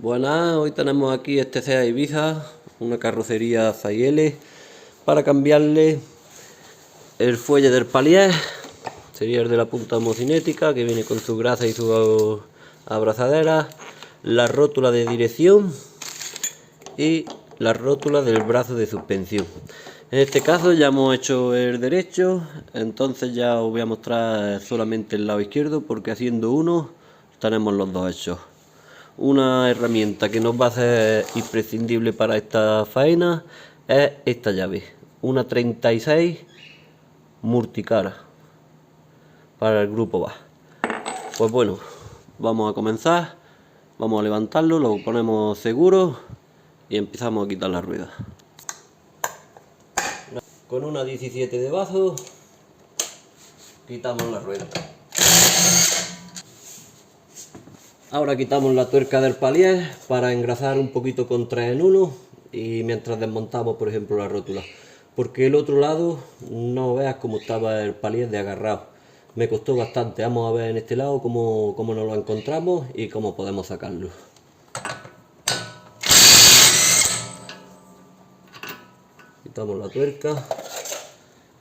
Buenas, hoy tenemos aquí este Seat Ibiza, una carrocería Zaiele, para cambiarle el fuelle del palier, sería el de la punta homocinética, que viene con su grasa y su abrazadera, la rótula de dirección y la rótula del brazo de suspensión. En este caso ya hemos hecho el derecho, entonces ya os voy a mostrar solamente el lado izquierdo, porque haciendo uno tenemos los dos hechos. Una herramienta que nos va a ser imprescindible para esta faena es esta llave, una 36 multicara para el grupo BA. Pues bueno, vamos a comenzar, vamos a levantarlo, lo ponemos seguro y empezamos a quitar las ruedas. Con una 17 de bazo quitamos la rueda. Ahora quitamos la tuerca del palier para engrasar un poquito con 3 en 1 y mientras desmontamos, por ejemplo, la rótula, porque el otro lado no veas cómo estaba el palier de agarrado, me costó bastante. Vamos a ver en este lado cómo nos lo encontramos y cómo podemos sacarlo. Quitamos la tuerca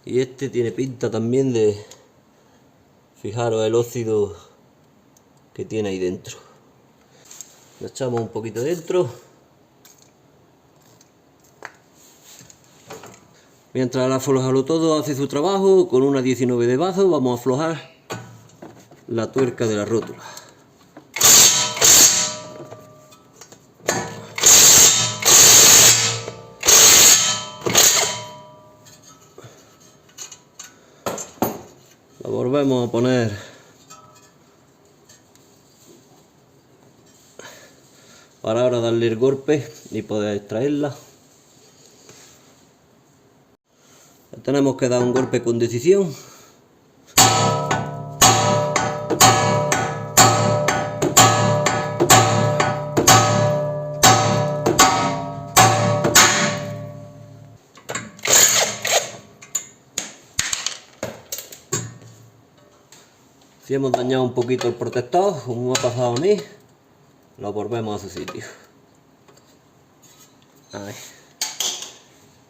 y este tiene pinta también de, fijaros el óxido que tiene ahí dentro. Le echamos un poquito dentro. Mientras el aflojalo todo hace su trabajo, con una 19 de bazo vamos a aflojar la tuerca de la rótula. La volvemos a poner para ahora darle el golpe y poder extraerla. Le tenemos que dar un golpe con decisión. Si hemos dañado un poquito el protector, como me ha pasado a mí, lo volvemos a su sitio. Ahí.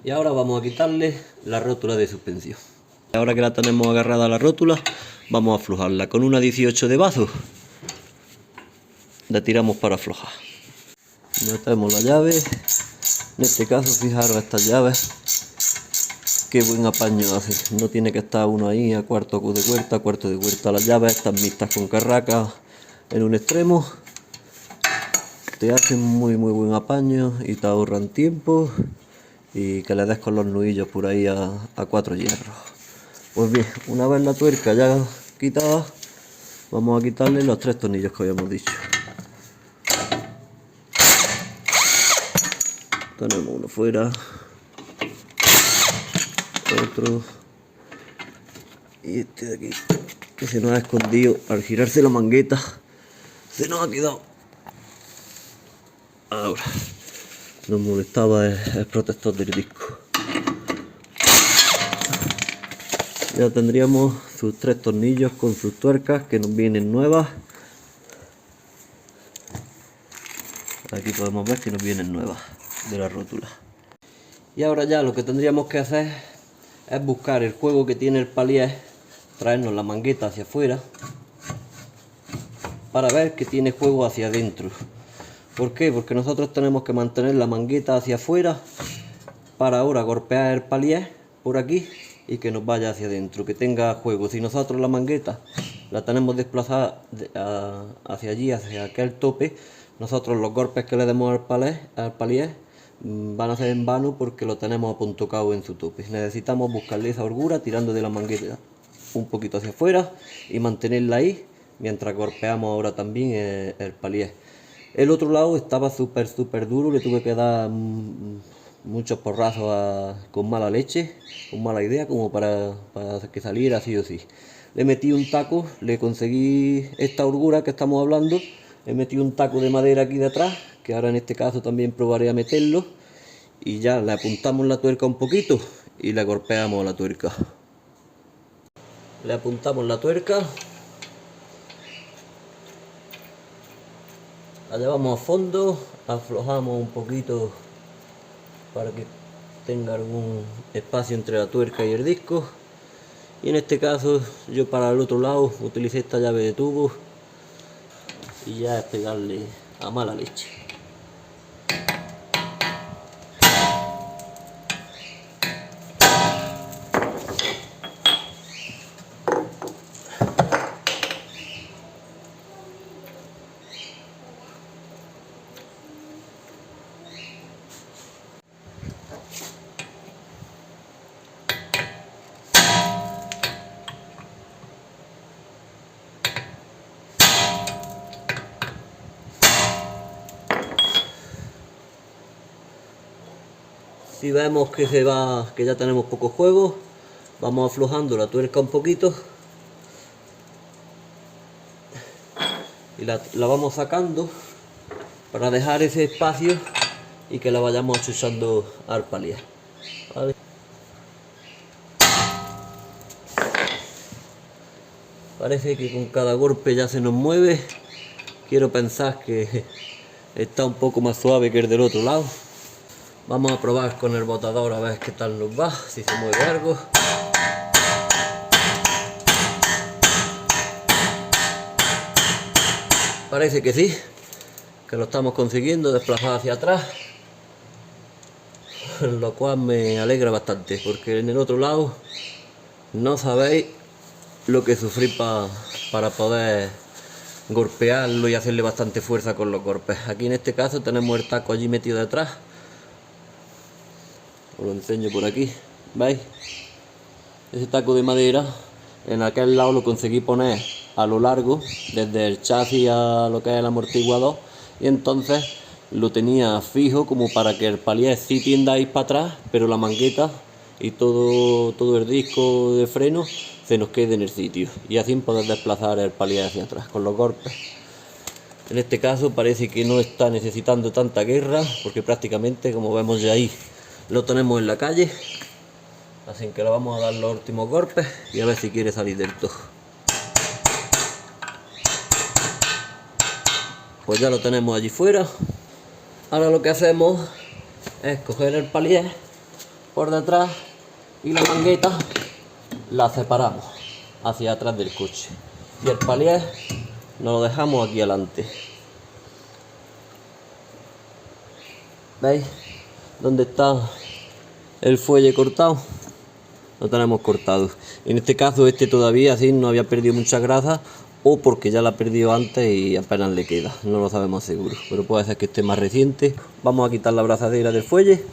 Y ahora vamos a quitarle la rótula de suspensión. Ahora que la tenemos agarrada a la rótula, vamos a aflojarla con una 18 de bazo. La tiramos para aflojar. Metemos la llave. En este caso, fijaros estas llaves, qué buen apaño hace. No tiene que estar uno ahí a cuarto de vuelta. Las llaves están mixtas con carraca en un extremo. Te hacen muy buen apaño y te ahorran tiempo, y que le des con los nudillos por ahí a 4 hierros. Pues bien, una vez la tuerca ya quitada, vamos a quitarle los 3 tornillos que habíamos dicho. Tenemos uno fuera, otro y este de aquí, que se nos ha escondido al girarse la mangueta, se nos ha quedado. Ahora nos molestaba el protector del disco. Ya tendríamos sus 3 tornillos con sus tuercas que nos vienen nuevas. Aquí podemos ver que nos vienen nuevas de la rótula. Y ahora ya lo que tendríamos que hacer es buscar el juego que tiene el palier, traernos la mangueta hacia afuera para ver que tiene juego hacia adentro. ¿Por qué? Porque nosotros tenemos que mantener la mangueta hacia afuera para ahora golpear el palier por aquí y que nos vaya hacia adentro, que tenga juego. Si nosotros la mangueta la tenemos desplazada hacia allí, hacia aquel tope, nosotros los golpes que le demos al palier van a ser en vano, porque lo tenemos apuntocado en su tope. Necesitamos buscarle esa holgura tirando de la mangueta un poquito hacia afuera y mantenerla ahí mientras golpeamos ahora también el palier. El otro lado estaba súper duro, le tuve que dar muchos porrazos con mala leche, con mala idea, como para que saliera así o sí. Le metí un taco, le conseguí esta holgura que estamos hablando, le metí un taco de madera aquí detrás, que ahora en este caso también probaré a meterlo, y ya le apuntamos la tuerca un poquito y le golpeamos la tuerca. Le apuntamos la tuerca. La llevamos a fondo, aflojamos un poquito para que tenga algún espacio entre la tuerca y el disco. Y en este caso yo para el otro lado utilicé esta llave de tubo y ya es pegarle a mala leche. Si vemos que que ya tenemos poco juego, vamos aflojando la tuerca un poquito y la vamos sacando para dejar ese espacio y que la vayamos achuzando al palier. ¿Vale? Parece que con cada golpe ya se nos mueve. Quiero pensar que está un poco más suave que el del otro lado. Vamos a probar con el botador a ver qué tal nos va, si se mueve algo. Parece que sí, que lo estamos consiguiendo desplazar hacia atrás, lo cual me alegra bastante, porque en el otro lado no sabéis lo que sufrí para poder golpearlo y hacerle bastante fuerza con los golpes. Aquí en este caso tenemos el taco allí metido detrás. Os lo enseño por aquí, ¿veis? Ese taco de madera, en aquel lado lo conseguí poner a lo largo, desde el chasis a lo que es el amortiguador, y entonces lo tenía fijo como para que el palier sí tienda a ir para atrás, pero la mangueta y todo el disco de freno se nos quede en el sitio, y así poder desplazar el palier hacia atrás con los golpes. En este caso parece que no está necesitando tanta guerra, porque prácticamente, como vemos ya ahí, lo tenemos en la calle, así que le vamos a dar los últimos golpes y a ver si quiere salir del todo. Pues ya lo tenemos allí fuera. Ahora lo que hacemos es coger el palier por detrás y la mangueta la separamos hacia atrás del coche, y el palier nos lo dejamos aquí adelante. ¿Veis? ¿Dónde está el fuelle cortado? Lo tenemos cortado. En este caso este todavía así no había perdido mucha grasa, o porque ya la ha perdido antes y apenas le queda, no lo sabemos seguro, pero puede ser que esté más reciente. Vamos a quitar la abrazadera del fuelle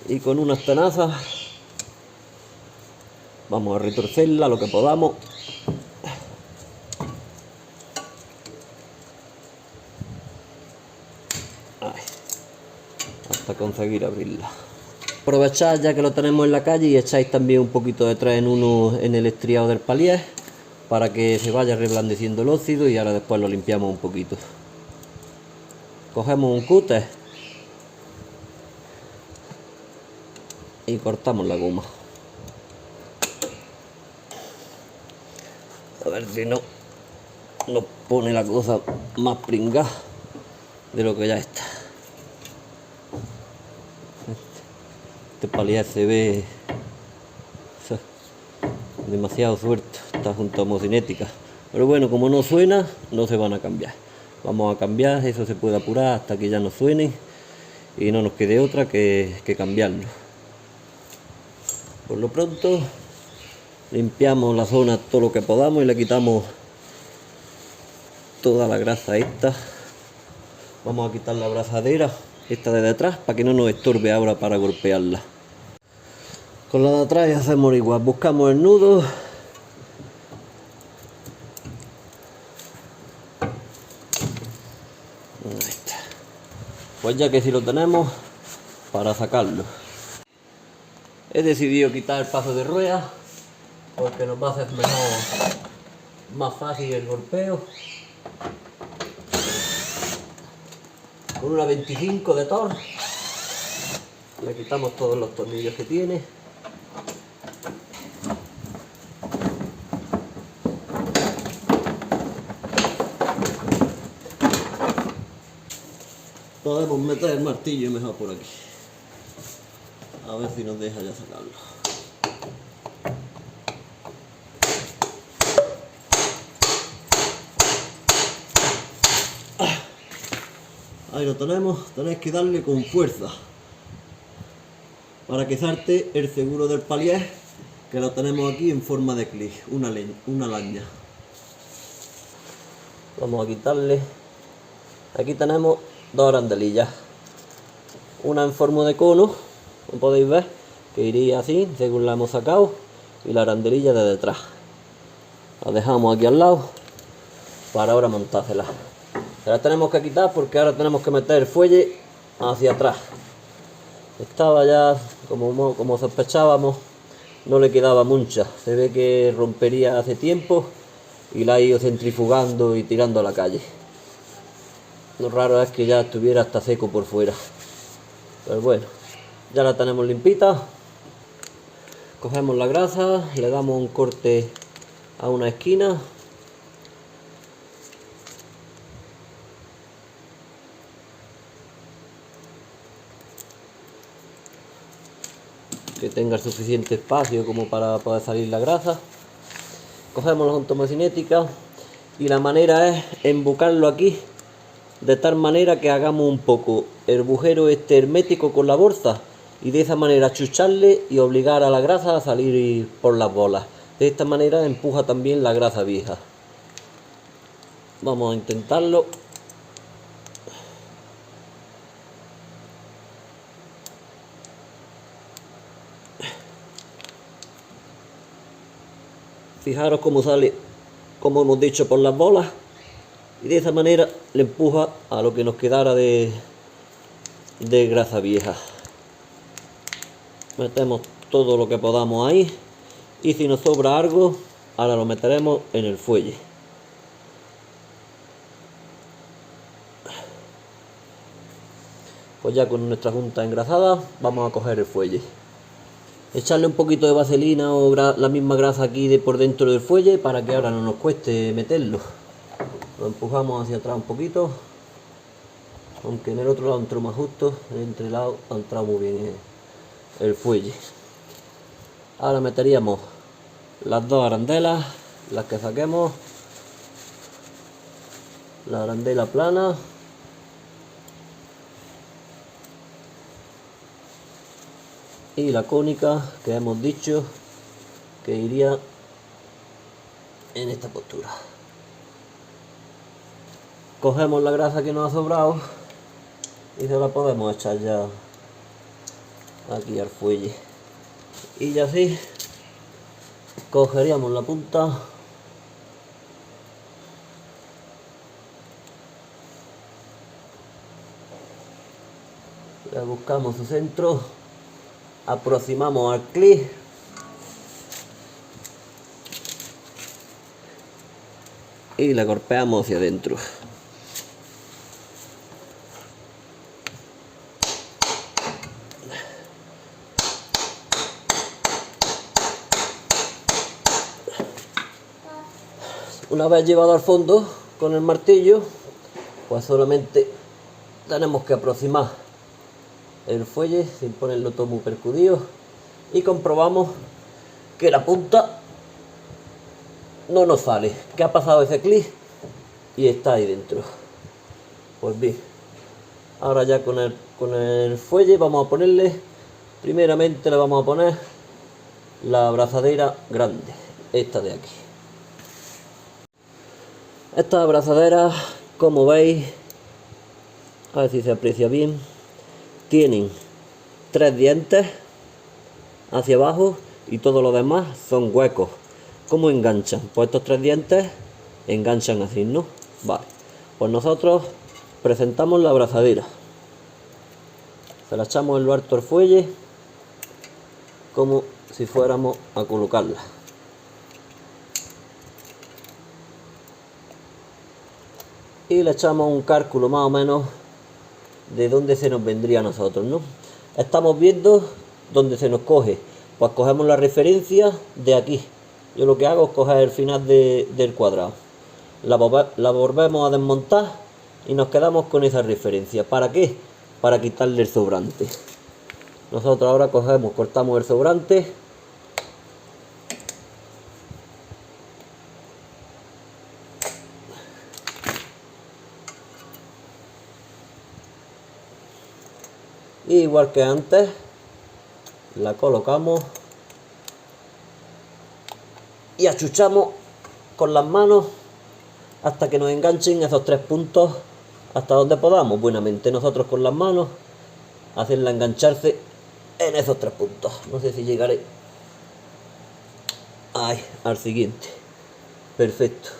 y con unas tenazas vamos a retorcerla lo que podamos. Ahí, hasta conseguir abrirla. Aprovechad ya que lo tenemos en la calle y echáis también un poquito de 3 en 1 en el estriado del palier para que se vaya reblandeciendo el óxido, y ahora después lo limpiamos un poquito. Cogemos un cúter y cortamos la goma. A ver si no nos pone la cosa más pringada de lo que ya está. Este palier se ve demasiado suelto, está junto a homocinética, pero bueno, como no suena, no se van a cambiar. Vamos a cambiar, eso se puede apurar hasta que ya no suene y no nos quede otra que cambiarlo. Por lo pronto limpiamos la zona todo lo que podamos y le quitamos toda la grasa esta. Vamos a quitar la abrazadera esta de detrás para que no nos estorbe ahora para golpearla. Con la de atrás hacemos igual, buscamos el nudo, ahí está. Pues ya que si lo tenemos, para sacarlo, he decidido quitar el paso de rueda porque nos va a hacer más fácil el golpeo. Con una 25 de Torx le quitamos todos los tornillos que tiene. podemos meter el martillo mejor por aquí. A ver si nos deja ya sacarlo. Ahí lo tenemos, tenéis que darle con fuerza para que salte el seguro del palier, que lo tenemos aquí en forma de clic, una laña. Vamos a quitarle. Aquí tenemos dos arandelillas, una en forma de cono, como podéis ver, que iría así según la hemos sacado, y la arandelilla de detrás. La dejamos aquí al lado para ahora montársela. Se la tenemos que quitar porque ahora tenemos que meter el fuelle hacia atrás. Estaba ya, como sospechábamos, no le quedaba mucha. Se ve que rompería hace tiempo y la ha ido centrifugando y tirando a la calle. Lo raro es que ya estuviera hasta seco por fuera. Pero bueno, ya la tenemos limpita. Cogemos la grasa, le damos un corte a una esquina. Que tenga suficiente espacio como para poder salir la grasa. Cogemos la juntomocinética y la manera es embocarlo aquí de tal manera que hagamos un poco el agujero este hermético con la bolsa y de esa manera chucharle y obligar a la grasa a salir por las bolas. De esta manera empuja también la grasa vieja. Vamos a intentarlo. Fijaros cómo sale, como hemos dicho, por las bolas, y de esa manera le empuja a lo que nos quedara de grasa vieja. Metemos todo lo que podamos ahí, y si nos sobra algo, ahora lo meteremos en el fuelle. Pues ya con nuestra junta engrasada, vamos a coger el fuelle. Echarle un poquito de vaselina o la misma grasa aquí de por dentro del fuelle para que ahora no nos cueste meterlo. Lo empujamos hacia atrás un poquito, aunque en el otro lado entró más justo, en el entrelado ha entrado muy bien el fuelle. Ahora meteríamos las dos arandelas, las que saquemos, la arandela plana y la cónica, que hemos dicho que iría en esta postura. Cogemos la grasa que nos ha sobrado y se la podemos echar ya aquí al fuelle, y ya así cogeríamos la punta le buscamos su centro, aproximamos al clic y la golpeamos hacia adentro. Una vez llevado al fondo con el martillo, pues solamente tenemos que aproximar el fuelle sin ponerlo todo muy percudido y comprobamos que la punta no nos sale, que ha pasado ese clic y está ahí dentro. Pues bien, ahora ya con el fuelle vamos a ponerle, primeramente le vamos a poner la abrazadera grande, esta de aquí. Estas abrazaderas, como veis, a ver si se aprecia bien, tienen 3 dientes hacia abajo y todo lo demás son huecos. ¿Cómo enganchan? Pues estos 3 dientes enganchan así, ¿no? Vale, pues nosotros presentamos la abrazadera, se la echamos en lo alto al fuelle como si fuéramos a colocarla. Y le echamos un cálculo más o menos de dónde se nos vendría a nosotros, ¿no? Estamos viendo dónde se nos coge, pues cogemos la referencia de aquí. Yo lo que hago es coger el final del cuadrado, la volvemos a desmontar y nos quedamos con esa referencia. ¿Para qué? Para quitarle el sobrante. Nosotros ahora cogemos, cortamos el sobrante. Y igual que antes, la colocamos y achuchamos con las manos hasta que nos enganchen esos 3 puntos, hasta donde podamos, buenamente nosotros con las manos, hacerla engancharse en esos 3 puntos. No sé si llegaré ahí, al siguiente. Perfecto.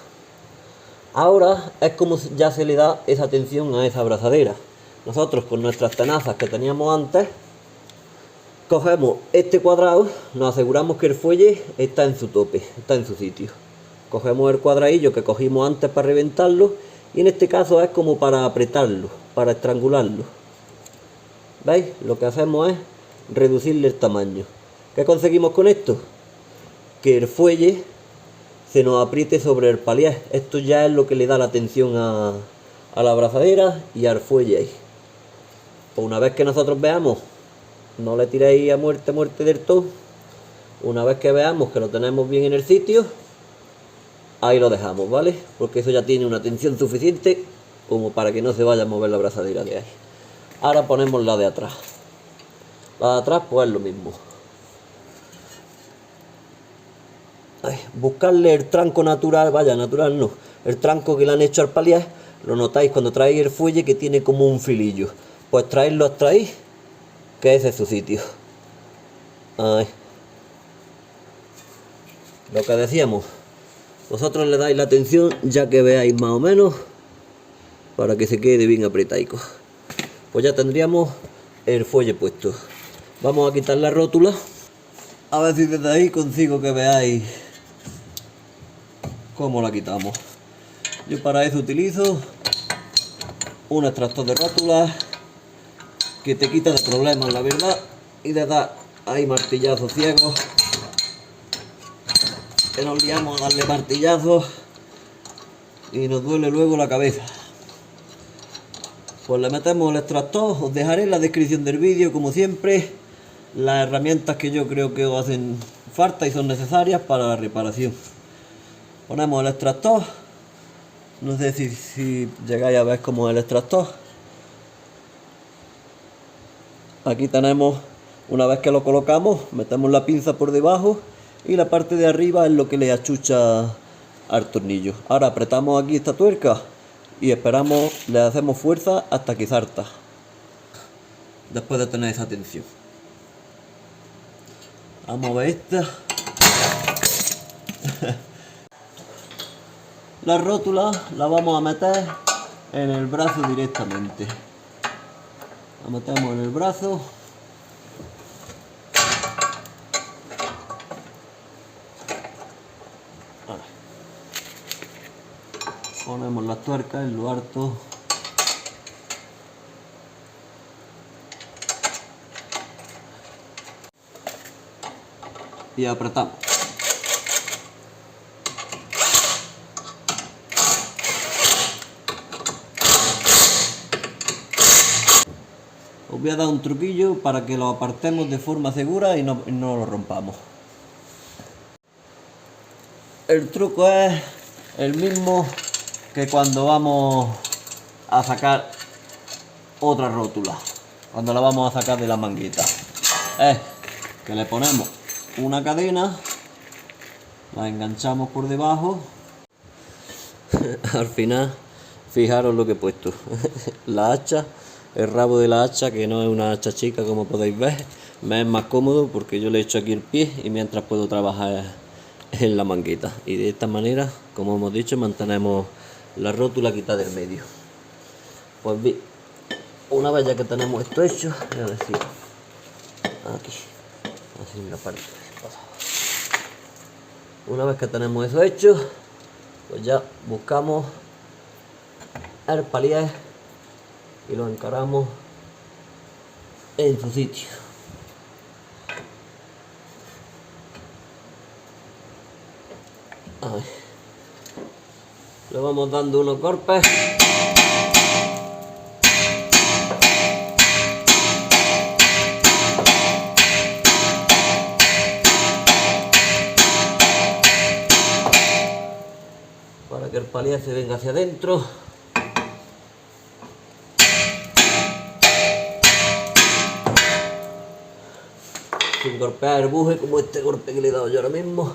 Ahora es como ya se le da esa tensión a esa abrazadera. Nosotros con nuestras tenazas que teníamos antes, cogemos este cuadrado, nos aseguramos que el fuelle está en su tope, está en su sitio. Cogemos el cuadradillo que cogimos antes para reventarlo, y en este caso es como para apretarlo, para estrangularlo. ¿Veis? Lo que hacemos es reducirle el tamaño. ¿Qué conseguimos con esto? Que el fuelle se nos apriete sobre el palier. Esto ya es lo que le da la tensión a la abrazadera y al fuelle ahí. Pues una vez que nosotros veamos, no le tiréis a muerte del todo. Una vez que veamos que lo tenemos bien en el sitio, ahí lo dejamos, ¿vale? Porque eso ya tiene una tensión suficiente como para que no se vaya a mover la abrazadera de ahí. Ahora ponemos la de atrás. La de atrás pues es lo mismo. Buscarle el tranco natural, vaya, natural no, el tranco que le han hecho al palier. Lo notáis cuando traéis el fuelle que tiene como un filillo. Pues traedlo hasta ahí, que ese es su sitio. Ahí. Lo que decíamos, vosotros le dais la tensión ya que veáis más o menos, para que se quede bien apretaico. Pues ya tendríamos el fuelle puesto. Vamos a quitar la rótula, a ver si desde ahí consigo que veáis cómo la quitamos. Yo para eso utilizo un extractor de rótula que te quita de problemas, la verdad, y le da ahí martillazos ciegos, que nos liamos a darle martillazos y nos duele luego la cabeza. Pues le metemos el extractor. Os dejaré en la descripción del vídeo, como siempre, las herramientas que yo creo que os hacen falta y son necesarias para la reparación. Ponemos el extractor. No sé si llegáis a ver cómo es el extractor. Aquí tenemos, una vez que lo colocamos, metemos la pinza por debajo y la parte de arriba es lo que le achucha al tornillo. Ahora apretamos aquí esta tuerca y esperamos, le hacemos fuerza hasta que salta, después de tener esa tensión. Vamos a ver esta. La rótula la vamos a meter en el brazo directamente. La metemos en el brazo. Ponemos las tuercas en lo alto. Y apretamos. Os voy a dar un truquillo para que lo apartemos de forma segura y no lo rompamos. El truco es el mismo que cuando vamos a sacar otra rótula, cuando la vamos a sacar de la manguita. Es que le ponemos una cadena, la enganchamos por debajo. Al final, fijaros lo que he puesto. La hacha, el rabo de la hacha, que no es una hacha chica como podéis ver, me es más cómodo porque yo le echo aquí el pie y mientras puedo trabajar en la manguita. Y de esta manera, como hemos dicho, mantenemos la rótula quitada del medio. Pues bien, una vez ya que tenemos esto hecho, voy a decir aquí, así en la parte. Una vez que tenemos eso hecho, pues ya buscamos el palier y lo encaramos en su sitio. Le vamos dando unos golpes para que el palier se venga hacia adentro. Sin golpear el buje, como este golpe que le he dado yo ahora mismo.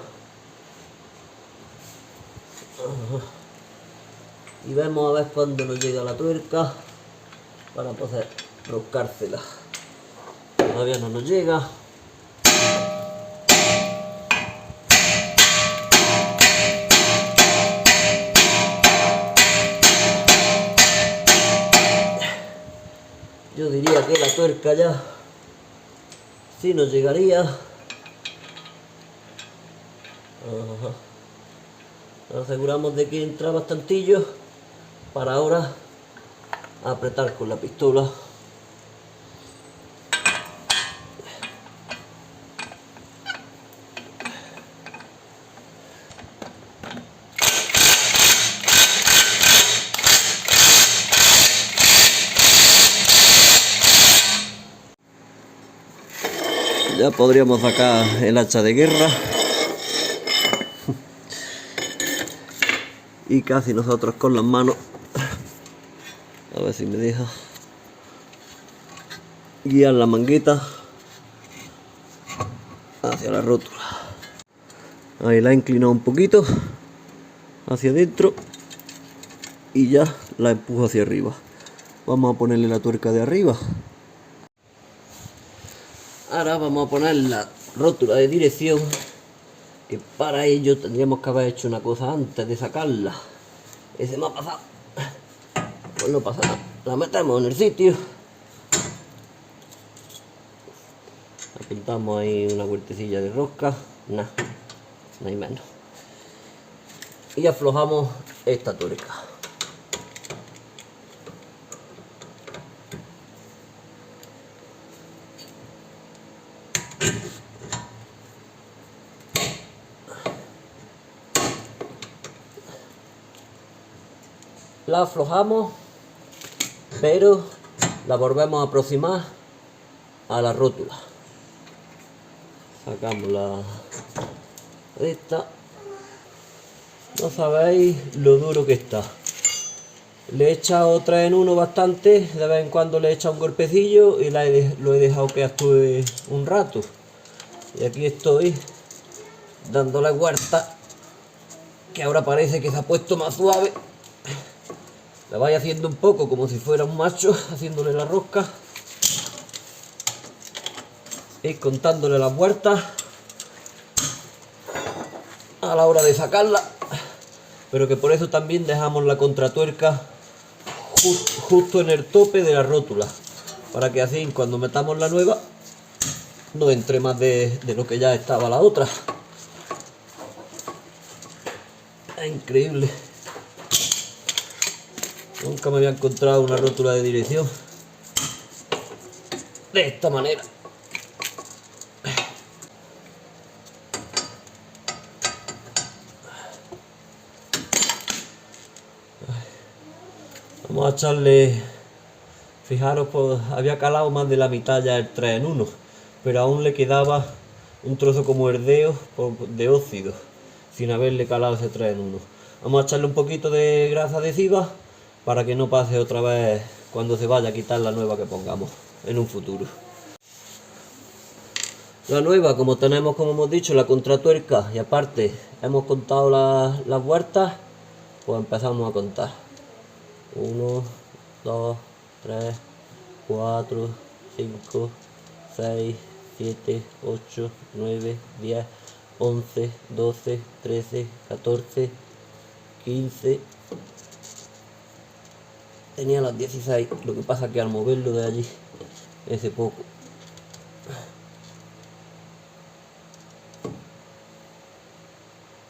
Y vemos a ver cuándo nos llega la tuerca para poder roscársela. Todavía no nos llega. Yo diría que la tuerca ya sí nos llegaría. Nos aseguramos de que entra bastantillo para ahora apretar con la pistola. Ya podríamos sacar el hacha de guerra. Y casi nosotros con las manos. A ver si me deja guiar la mangueta hacia la rótula. Ahí la he inclinado un poquito hacia adentro y ya la empujo hacia arriba. Vamos a ponerle la tuerca de arriba. Ahora vamos a poner la rótula de dirección, que para ello tendríamos que haber hecho una cosa antes de sacarla. Ese me ha pasado. Pues no pasa nada. La metemos en el sitio. Apuntamos ahí una vueltecilla de rosca. Nada, no hay menos. Y aflojamos esta tuerca. La aflojamos, pero la volvemos a aproximar a la rótula. Sacamos la esta. No sabéis lo duro que está. Le he echado 3 en 1 bastante, de vez en cuando le he echado un golpecillo y lo he dejado que actúe un rato. Y aquí estoy dándole vuelta, que ahora parece que se ha puesto más suave. La vais haciendo un poco como si fuera un macho, haciéndole la rosca. Y contándole las vueltas a la hora de sacarla. Pero que por eso también dejamos la contratuerca justo en el tope de la rótula. Para que así cuando metamos la nueva no entre más de lo que ya estaba la otra. Es increíble. Nunca me había encontrado una rótula de dirección de esta manera. Vamos a echarle, fijaros, pues había calado más de la mitad ya el 3 en 1, pero aún le quedaba un trozo como el dedo de óxido, sin haberle calado ese 3 en 1. Vamos a echarle un poquito de grasa adhesiva para que no pase otra vez cuando se vaya a quitar la nueva que pongamos en un futuro. La nueva, como tenemos, como hemos dicho, la contratuerca y aparte hemos contado las vueltas, pues empezamos a contar. 1, 2, 3, 4, 5, 6, 7, 8, 9, 10, 11, 12, 13, 14, 15... Tenía las 16, lo que pasa que al moverlo de allí, ese poco.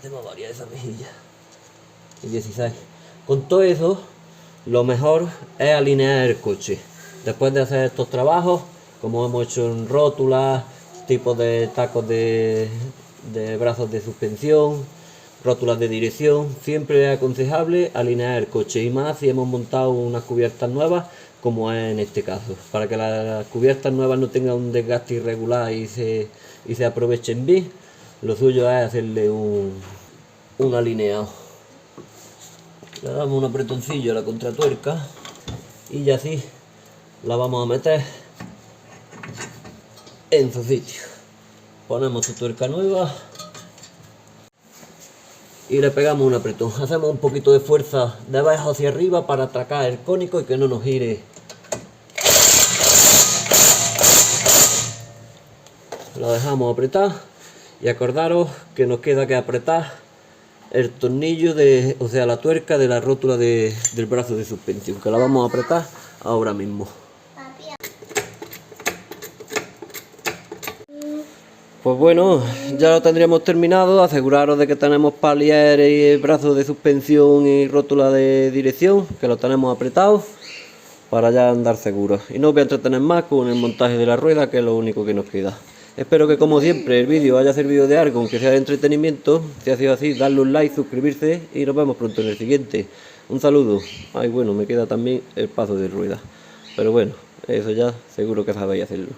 Tengo varias de esa mejilla. Y 16. Con todo eso, lo mejor es alinear el coche. Después de hacer estos trabajos, como hemos hecho en rótulas, tipos de tacos de brazos de suspensión, rótulas de dirección, siempre es aconsejable alinear el coche, y más si hemos montado unas cubiertas nuevas, como es en este caso, para que las cubiertas nuevas no tengan un desgaste irregular y se aprovechen bien. Lo suyo es hacerle un alineado. Le damos un apretoncillo a la contratuerca y ya así la vamos a meter en su sitio. Ponemos su tuerca nueva y le pegamos un apretón. Hacemos un poquito de fuerza de abajo hacia arriba para atracar el cónico y que no nos gire. Lo dejamos apretar y acordaros que nos queda que apretar el tornillo o sea, la tuerca de la rótula del brazo de suspensión, que la vamos a apretar ahora mismo. Pues bueno, ya lo tendríamos terminado. Aseguraros de que tenemos palier y brazo de suspensión y rótula de dirección, que lo tenemos apretado para ya andar seguros. Y no os voy a entretener más con el montaje de la rueda, que es lo único que nos queda. Espero que, como siempre, el vídeo haya servido de algo, aunque sea de entretenimiento. Si ha sido así, dadle un like, suscribirse y nos vemos pronto en el siguiente. Un saludo. Ay, bueno, me queda también el paso de rueda, pero bueno, eso ya seguro que sabéis hacerlo.